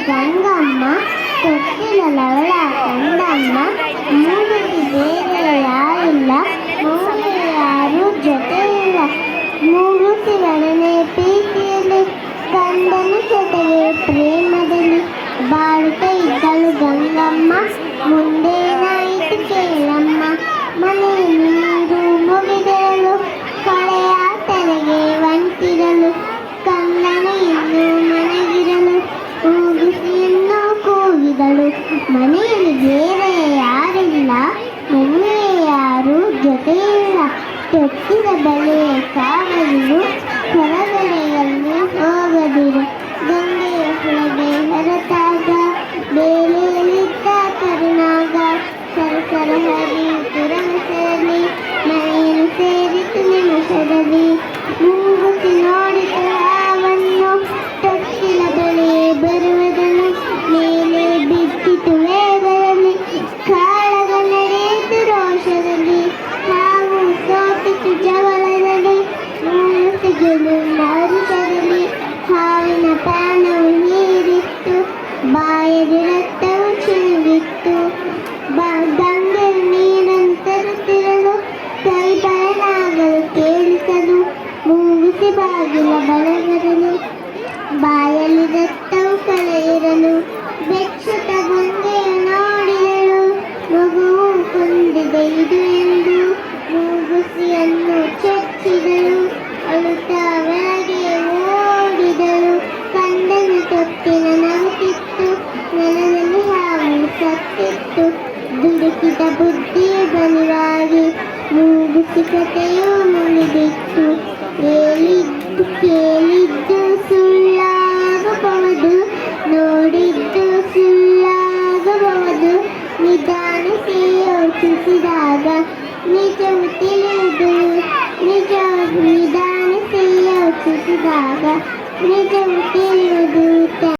ಗಂಗಮ್ಮ ತೊಟ್ಟಿಲ ಲವಳ ಕಂದಮ್ಮ ಮೂಗುತಿ ಬೇರೆ ಯಾರಿಲ್ಲ ಮೂರು ಯಾರು ಜೊತೆ ಇಲ್ಲ ಮೂಗುತಿ ಒಡನೆ ಪ್ರೀತಿಯಲ್ಲಿ ಕಂದನ ಜೊತೆಗೆ ಪ್ರೇಮದಲ್ಲಿ ಬಾಳುತ್ತಾ ಇದ್ದಳು ಗಂಗಮ್ಮ. ಮುಂದೇನಾಯಿತು ಕೇಳಮ್ಮ. ಮನೆ ನೀರು ಮುಗಿದಳು ಕಳೆಯ ತಲೆಗೆ ಒಂಟಿರಲು ಕಂದನ ಇನ್ನು ಮನೆಗಿರಲು ಕೂಗಿಸಿಯನ್ನು ಕೂಗಿದಳು. ಮನೆಯಲ್ಲಿ ಬೇರೆ ಯಾರಿಲ್ಲ ಮಗುವೆ ಯಾರು ಜೊತೆ ಇಲ್ಲ ತೊಟ್ಟಿದ ಬಲೆಯ ಕಾವಲಿರು ಹೊರಗಡೆಯಲ್ಲಿ ಹೋಗದಿರು ಗಂಗೆಯ ಹೊಳಗೆ ಹೊರತಾಗ ಬೇಲೆಯಲ್ಲಿದ್ದ ಕರುನಾಗ ಸರಸರ ಹರಿಯಿತು ರಮಸರಲ್ಲಿ ಮನೆಯನ್ನು ಸೇರಿತು ನಿಮಿಷದಲ್ಲಿ ಮುಂಗುಸಿ ನೋಡಿತು ಹಾವನ್ನು ತೊಟ್ಟಿಲ ಬಳಿಯೇ ಬರುವುದನ್ನು ಮೇಲೆ ಬಿದ್ದಿತು ವೇಗದಲ್ಲಿ ಕಾಳಗ ನಡೆಯಿತು ರೋಷದಲ್ಲಿ ಹಾವು ಸೋತಿತು ಜಗಳದಲ್ಲಿ ಮೂಗುಸಿಗಳು ನರುಷದಲ್ಲಿ ಹಾವಿನ ಪ್ರಾಣವು ನೀರಿತ್ತು ಬಾಯಲ್ಲಿ ರಕ್ತವು ಚಿನುಗಿತ್ತು ಗಂಗೆ ನೀರನ್ನು ತರುತ್ತಿರಲು ಕೈ ಬಯಲಾಗಲು ಕೇಳಿಸಲು ಮೂಗುಸಿ ಬಾಗಿಲ ಬಳಗರಲು ಬಾಯಲ್ಲಿ ರಕ್ತವು ಕಳೆಯಿರಲು ಬೆಚ್ಚುತ ಗಂಗೆಯ ನೋಡಿದಳು ಮಗುವು ಕೊಂದಿದೆ ಇದು ಎಂದು ಮೂಗುಸಿಯನ್ನು ಚಚ್ಚಿದಳು ಅಳುತ್ತಾ ಒಳಗೆ ಓಡಿದಳು ಕಂದನ ತೊಟ್ಟಿನ ನಗುತ್ತಿತ್ತು ನೆಲದಲ್ಲಿ ಹಾವು ಸತ್ತಿತ್ತು ದುಡುಕಿದ ಬುದ್ಧಿಯ ಬಲಿವಾಗಿ ಮೂಗುಸಿ ಕಥೆಯು ಮುಳಿದಿತ್ತು ಕೇಳಿದ್ದು ಸುಳ್ಳಾಗಬಹುದು ನೋಡಿದ್ದು ಸುಳ್ಳಾಗಬಹುದು ನಿಧಾನಿಸಿ ಯೋಚಿಸಿದಾಗ ನಿಜವು ತಿಳಿಯುವುದು ನಿಧಾನಿಸಿ ಯೋಚಿಸಿದಾಗ ನಿಜವು ತಿಳಿಯುವುದು.